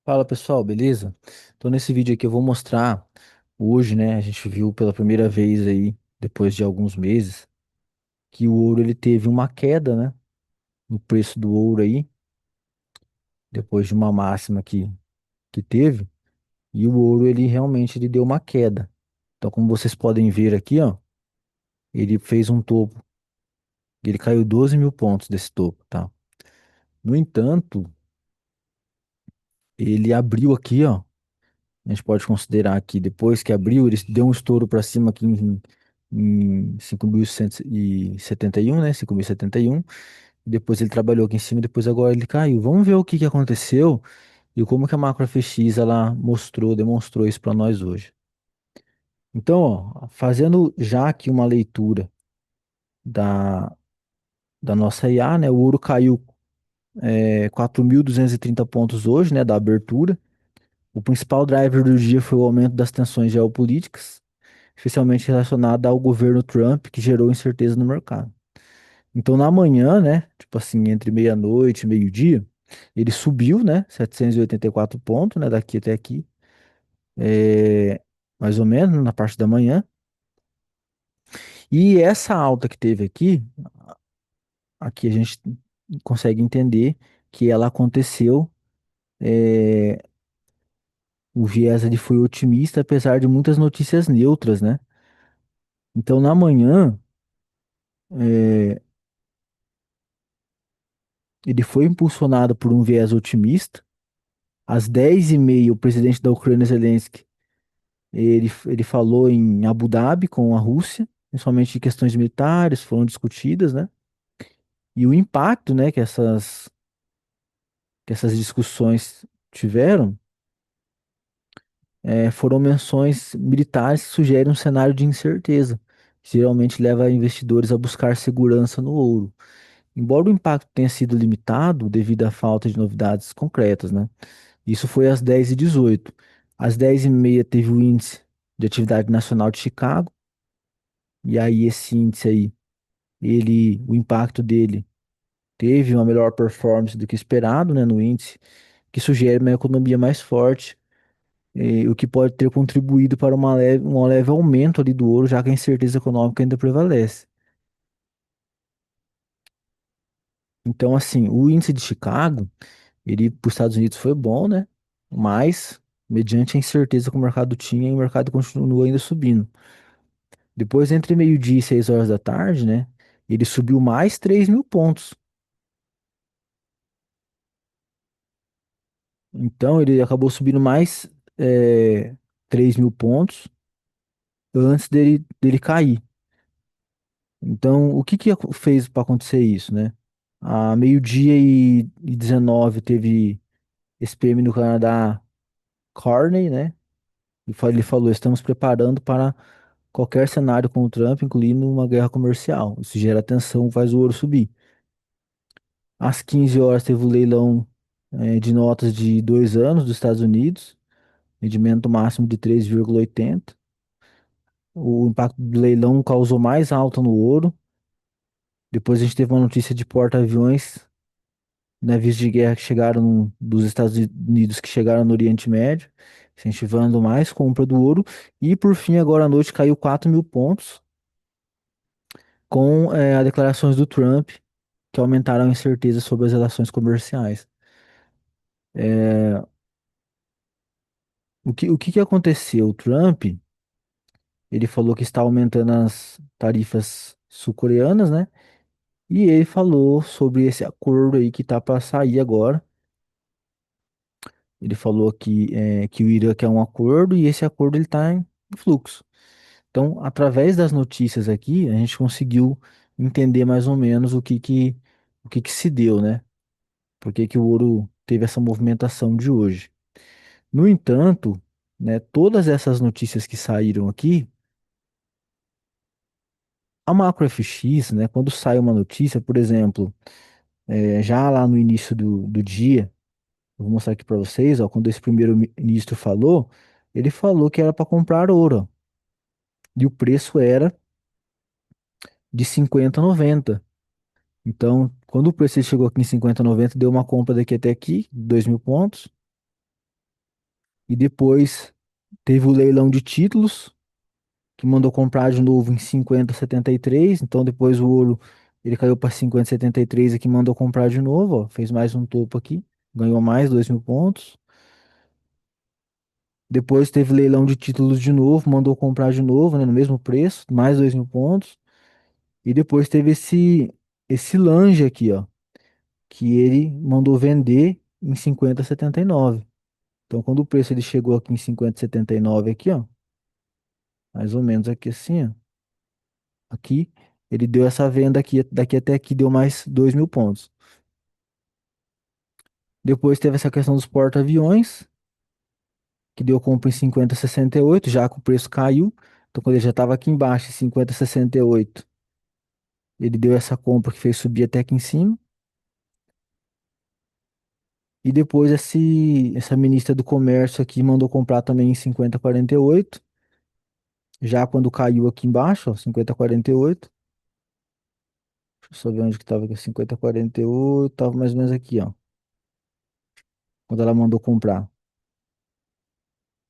Fala pessoal, beleza? Então nesse vídeo aqui eu vou mostrar hoje, né? A gente viu pela primeira vez aí, depois de alguns meses, que o ouro ele teve uma queda, né? No preço do ouro aí, depois de uma máxima que teve, e o ouro ele realmente ele deu uma queda. Então como vocês podem ver aqui, ó, ele fez um topo, ele caiu 12 mil pontos desse topo, tá? No entanto, ele abriu aqui, ó. A gente pode considerar que depois que abriu, ele deu um estouro para cima aqui em 5.171, né? 5.071. Depois ele trabalhou aqui em cima, depois agora ele caiu. Vamos ver o que que aconteceu e como que a macro FX ela mostrou, demonstrou isso para nós hoje. Então, ó, fazendo já aqui uma leitura da, da nossa IA, né? O ouro caiu 4.230 pontos hoje, né? Da abertura. O principal driver do dia foi o aumento das tensões geopolíticas, especialmente relacionada ao governo Trump, que gerou incerteza no mercado. Então, na manhã, né, tipo assim, entre meia-noite e meio-dia, ele subiu, né, 784 pontos, né, daqui até aqui, mais ou menos, na parte da manhã. E essa alta que teve aqui, aqui a gente consegue entender que ela aconteceu, é, o viés ali foi otimista, apesar de muitas notícias neutras, né? Então, na manhã, é, ele foi impulsionado por um viés otimista. Às 10h30, o presidente da Ucrânia, Zelensky, ele falou em Abu Dhabi com a Rússia, principalmente de questões militares, foram discutidas, né? E o impacto, né, que essas discussões tiveram, foram menções militares que sugerem um cenário de incerteza, que geralmente leva investidores a buscar segurança no ouro. Embora o impacto tenha sido limitado devido à falta de novidades concretas, né? Isso foi às 10h18. Às 10h30 teve o índice de atividade nacional de Chicago, e aí esse índice aí, o impacto dele teve uma melhor performance do que esperado, né, no índice, que sugere uma economia mais forte, o que pode ter contribuído para um leve aumento ali do ouro, já que a incerteza econômica ainda prevalece. Então, assim, o índice de Chicago, ele para os Estados Unidos foi bom, né? Mas, mediante a incerteza que o mercado tinha, o mercado continua ainda subindo. Depois, entre meio-dia e 6 horas da tarde, né? Ele subiu mais 3 mil pontos. Então, ele acabou subindo mais 3 mil pontos antes dele cair. Então, o que que fez para acontecer isso, né? A meio-dia e 19 teve esse PM no Canadá, Carney, né? Ele falou: estamos preparando para qualquer cenário com o Trump, incluindo uma guerra comercial. Isso gera tensão, faz o ouro subir. Às 15 horas teve o leilão de notas de 2 anos dos Estados Unidos, rendimento máximo de 3,80. O impacto do leilão causou mais alta no ouro. Depois a gente teve uma notícia de porta-aviões, navios de guerra que chegaram dos Estados Unidos que chegaram no Oriente Médio, incentivando mais compra do ouro. E por fim, agora à noite caiu 4 mil pontos com as declarações do Trump, que aumentaram a incerteza sobre as relações comerciais. É, o que que aconteceu? O Trump, ele falou que está aumentando as tarifas sul-coreanas, né? E ele falou sobre esse acordo aí que tá para sair agora. Ele falou que o Irã quer um acordo e esse acordo ele está em fluxo. Então, através das notícias aqui, a gente conseguiu entender mais ou menos o que que se deu, né? Por que que o ouro teve essa movimentação de hoje. No entanto, né, todas essas notícias que saíram aqui, a macro FX, né, quando sai uma notícia, por exemplo, já lá no início do dia, eu vou mostrar aqui para vocês, ó, quando esse primeiro-ministro falou, ele falou que era para comprar ouro, e o preço era de 50,90. Então, quando o preço chegou aqui em 50,90, deu uma compra daqui até aqui, 2 mil pontos. E depois teve o leilão de títulos, que mandou comprar de novo em 50,73. Então depois o ouro ele caiu para 50,73 aqui, mandou comprar de novo, ó, fez mais um topo aqui, ganhou mais 2.000 pontos. Depois teve leilão de títulos de novo, mandou comprar de novo, né, no mesmo preço, mais 2.000 pontos. E depois teve esse Lange aqui, ó, que ele mandou vender em 50,79. Então quando o preço ele chegou aqui em 50,79 aqui, ó, mais ou menos aqui assim, ó, aqui ele deu essa venda aqui, daqui até aqui deu mais 2.000 pontos. Depois teve essa questão dos porta-aviões, que deu compra em 50,68, já que o preço caiu. Então quando ele já estava aqui embaixo, em 50,68, ele deu essa compra que fez subir até aqui em cima. E depois essa ministra do Comércio aqui mandou comprar também em 50,48, já quando caiu aqui embaixo, ó, 50,48. Deixa eu só ver onde que estava aqui, 50,48, estava mais ou menos aqui, ó, quando ela mandou comprar.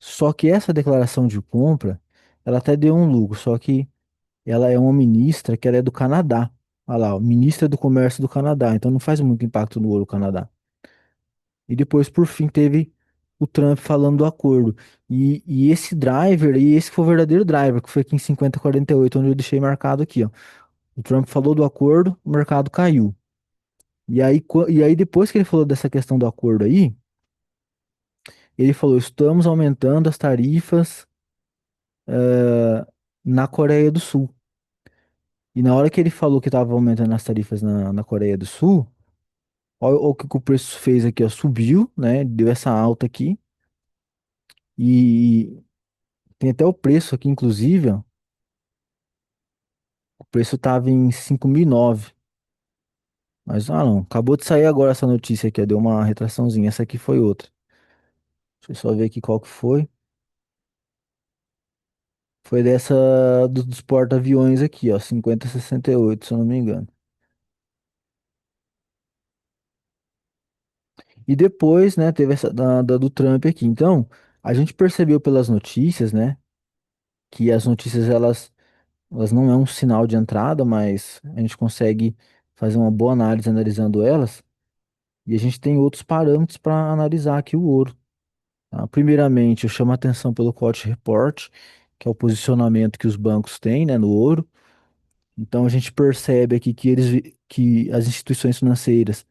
Só que essa declaração de compra, ela até deu um lucro, só que ela é uma ministra que ela é do Canadá. Olha lá, ó, ministra do Comércio do Canadá, então não faz muito impacto no ouro Canadá. E depois, por fim, teve o Trump falando do acordo. E esse driver, e esse foi o verdadeiro driver, que foi aqui em 50,48, onde eu deixei marcado aqui, ó. O Trump falou do acordo, o mercado caiu. E aí, depois que ele falou dessa questão do acordo aí, ele falou: estamos aumentando as tarifas na Coreia do Sul. E na hora que ele falou que estava aumentando as tarifas na Coreia do Sul, olha o que que o preço fez aqui, ó, subiu, né? Deu essa alta aqui. E tem até o preço aqui, inclusive, ó. O preço tava em 5.009. Mas, não, acabou de sair agora essa notícia aqui, ó, deu uma retraçãozinha. Essa aqui foi outra. Deixa eu só ver aqui qual que foi. Foi dessa dos porta-aviões aqui, ó, 50,68, se eu não me engano. E depois, né, teve essa do Trump aqui. Então, a gente percebeu pelas notícias, né, que as notícias elas não é um sinal de entrada, mas a gente consegue fazer uma boa análise analisando elas. E a gente tem outros parâmetros para analisar aqui o ouro. Tá? Primeiramente, eu chamo a atenção pelo Cote Report, que é o posicionamento que os bancos têm, né, no ouro. Então a gente percebe aqui que as instituições financeiras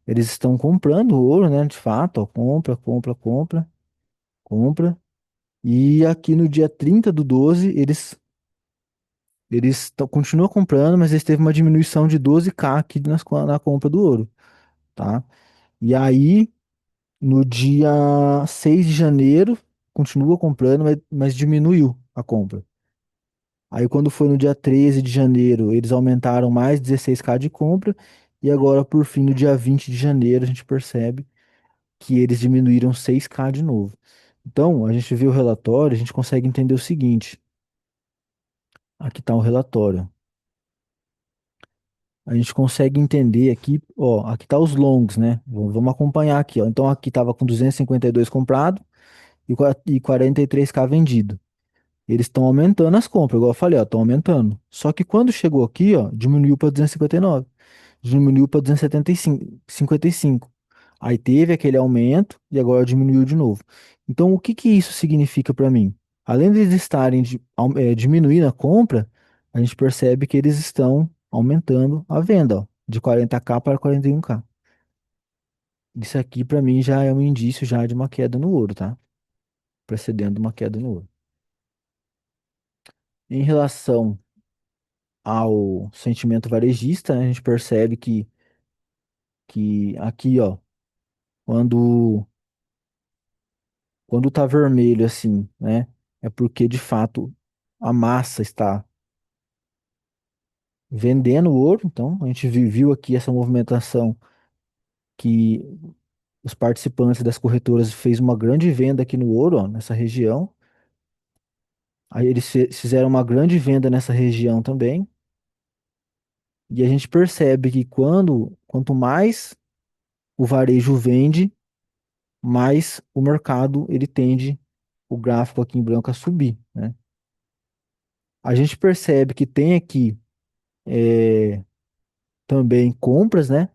eles estão comprando ouro, né, de fato, ó, compra, compra, compra, compra. E aqui no dia 30 do 12 eles continuam comprando, mas eles teve uma diminuição de 12K aqui na compra do ouro, tá? E aí, no dia 6 de janeiro, continua comprando, mas diminuiu a compra. Aí, quando foi no dia 13 de janeiro, eles aumentaram mais 16K de compra. E agora, por fim, no dia 20 de janeiro, a gente percebe que eles diminuíram 6K de novo. Então, a gente vê o relatório, a gente consegue entender o seguinte. Aqui está o relatório. A gente consegue entender aqui, ó, aqui tá os longs, né? Vamos acompanhar aqui, ó. Então aqui tava com 252 comprado e 43K vendido. Eles estão aumentando as compras, igual eu falei, ó, estão aumentando. Só que quando chegou aqui, ó, diminuiu para 259, diminuiu para 275, 55. Aí teve aquele aumento e agora diminuiu de novo. Então o que que isso significa para mim? Além de eles estarem diminuindo a compra, a gente percebe que eles estão aumentando a venda, ó, de 40K para 41K. Isso aqui para mim já é um indício já de uma queda no ouro, tá? Precedendo uma queda no ouro. Em relação ao sentimento varejista, né, a gente percebe que aqui, ó, quando, quando tá vermelho assim, né, é porque de fato a massa está vendendo ouro. Então, a gente viu aqui essa movimentação que os participantes das corretoras fez uma grande venda aqui no ouro, ó, nessa região. Aí eles fizeram uma grande venda nessa região também. E a gente percebe que quanto mais o varejo vende, mais o mercado ele tende o gráfico aqui em branco a subir, né? A gente percebe que tem aqui é, também compras, né?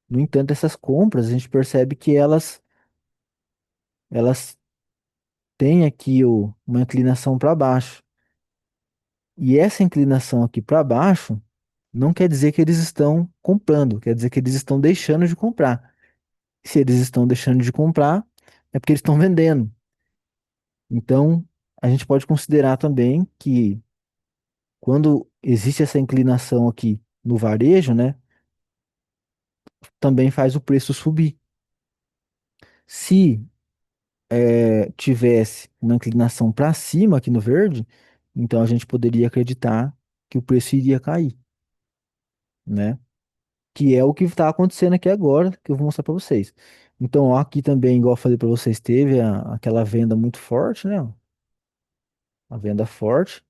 No entanto, essas compras, a gente percebe que elas têm aqui uma inclinação para baixo. E essa inclinação aqui para baixo não quer dizer que eles estão comprando, quer dizer que eles estão deixando de comprar. Se eles estão deixando de comprar, é porque eles estão vendendo. Então, a gente pode considerar também que quando existe essa inclinação aqui no varejo, né, também faz o preço subir. Se tivesse uma inclinação para cima aqui no verde, então a gente poderia acreditar que o preço iria cair, né? Que é o que está acontecendo aqui agora, que eu vou mostrar para vocês. Então, ó, aqui também, igual eu falei para vocês, teve aquela venda muito forte, né? A venda forte.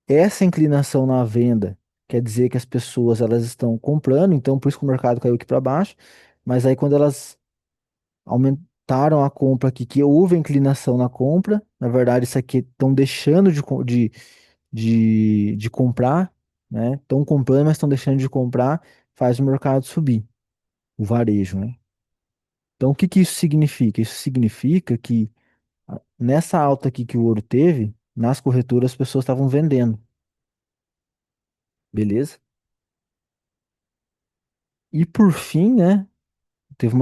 Essa inclinação na venda quer dizer que as pessoas elas estão comprando, então por isso que o mercado caiu aqui para baixo. Mas aí quando elas aumentaram a compra aqui, que houve inclinação na compra, na verdade isso aqui estão deixando de comprar, né? Estão comprando, mas estão deixando de comprar, faz o mercado subir, o varejo, né? Então o que que isso significa? Isso significa que nessa alta aqui que o ouro teve, nas corretoras as pessoas estavam vendendo, beleza? E por fim, né? Teve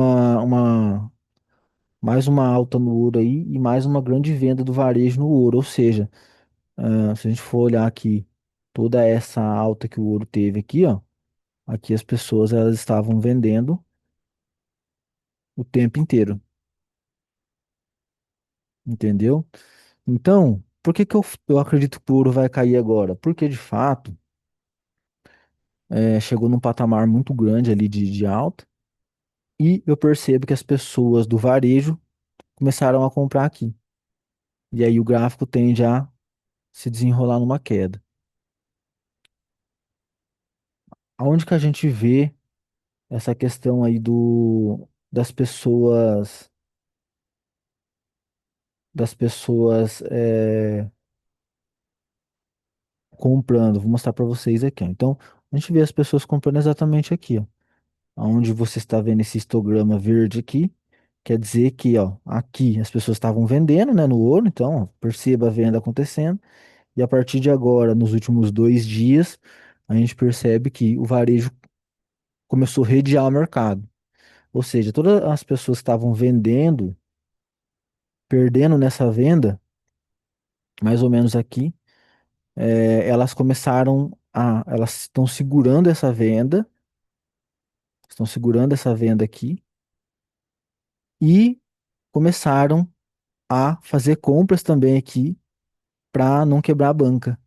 mais uma alta no ouro aí e mais uma grande venda do varejo no ouro. Ou seja, se a gente for olhar aqui toda essa alta que o ouro teve aqui, ó, aqui as pessoas elas estavam vendendo o tempo inteiro, entendeu? Então, por que que eu acredito que o ouro vai cair agora? Porque de fato chegou num patamar muito grande ali de alta e eu percebo que as pessoas do varejo começaram a comprar aqui. E aí o gráfico tende a se desenrolar numa queda. Aonde que a gente vê essa questão aí das pessoas comprando? Vou mostrar para vocês aqui, ó. Então, a gente vê as pessoas comprando exatamente aqui, ó. Onde você está vendo esse histograma verde aqui, quer dizer que, ó, aqui as pessoas estavam vendendo, né, no ouro, então, ó, perceba a venda acontecendo. E a partir de agora, nos últimos 2 dias, a gente percebe que o varejo começou a redear o mercado. Ou seja, todas as pessoas que estavam vendendo, perdendo nessa venda, mais ou menos aqui, elas estão segurando essa venda aqui e começaram a fazer compras também aqui para não quebrar a banca.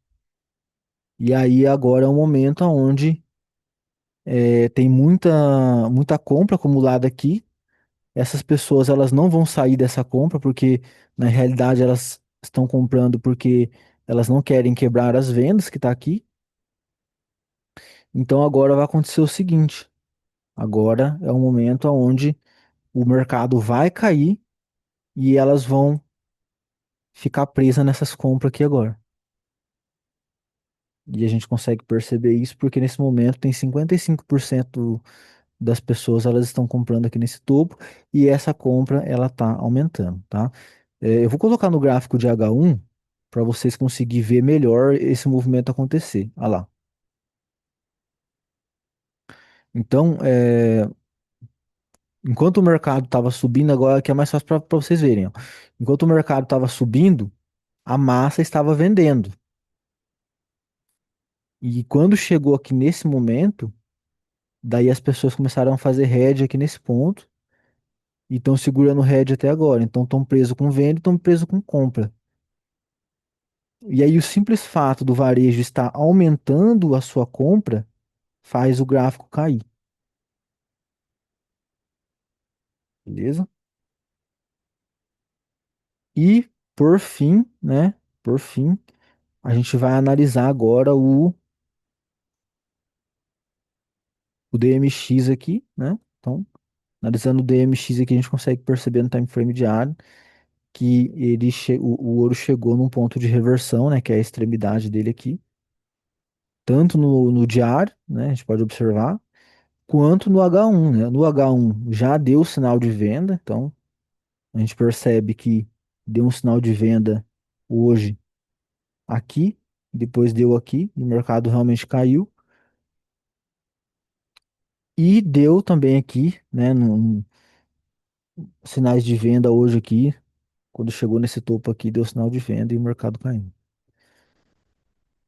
E aí agora é um momento onde tem muita compra acumulada aqui. Essas pessoas elas não vão sair dessa compra porque na realidade elas estão comprando porque elas não querem quebrar as vendas que está aqui. Então agora vai acontecer o seguinte: agora é um momento onde o mercado vai cair e elas vão ficar presas nessas compras aqui agora. E a gente consegue perceber isso porque nesse momento tem 55% das pessoas elas estão comprando aqui nesse topo e essa compra ela está aumentando, tá? Eu vou colocar no gráfico de H1 para vocês conseguirem ver melhor esse movimento acontecer. Olha lá. Então, enquanto o mercado estava subindo, agora que é mais fácil para vocês verem, ó. Enquanto o mercado estava subindo, a massa estava vendendo. E quando chegou aqui nesse momento, daí as pessoas começaram a fazer hedge aqui nesse ponto e estão segurando o hedge até agora. Então estão presos com venda e estão presos com compra. E aí o simples fato do varejo estar aumentando a sua compra faz o gráfico cair, beleza? E por fim, né? Por fim, a gente vai analisar agora o DMX aqui, né? Então, analisando o DMX aqui, a gente consegue perceber no time frame diário que o ouro chegou num ponto de reversão, né, que é a extremidade dele aqui, tanto no diário, né, a gente pode observar, quanto no H1, né? No H1 já deu sinal de venda, então a gente percebe que deu um sinal de venda hoje aqui, depois deu aqui, e o mercado realmente caiu, e deu também aqui, né, sinais de venda hoje aqui, quando chegou nesse topo aqui, deu sinal de venda e o mercado caindo.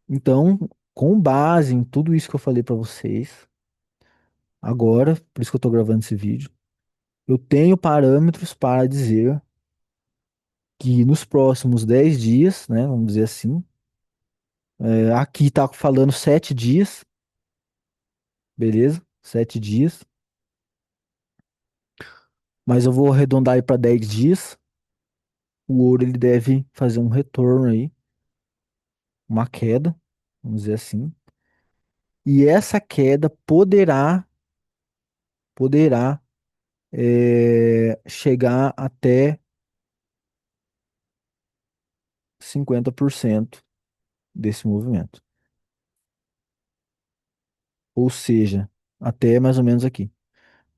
Então, com base em tudo isso que eu falei para vocês, agora, por isso que eu estou gravando esse vídeo, eu tenho parâmetros para dizer que nos próximos 10 dias, né, vamos dizer assim, aqui está falando 7 dias, beleza? 7 dias, mas eu vou arredondar aí para 10 dias. O ouro ele deve fazer um retorno aí, uma queda, vamos dizer assim. E essa queda poderá chegar até 50% desse movimento. Ou seja, até mais ou menos aqui.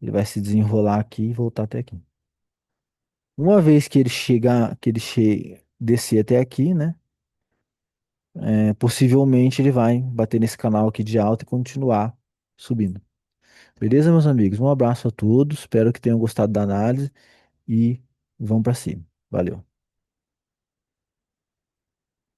Ele vai se desenrolar aqui e voltar até aqui. Uma vez que ele chegar, descer até aqui, né? Possivelmente ele vai bater nesse canal aqui de alta e continuar subindo. Beleza, meus amigos? Um abraço a todos. Espero que tenham gostado da análise e vamos para cima. Valeu.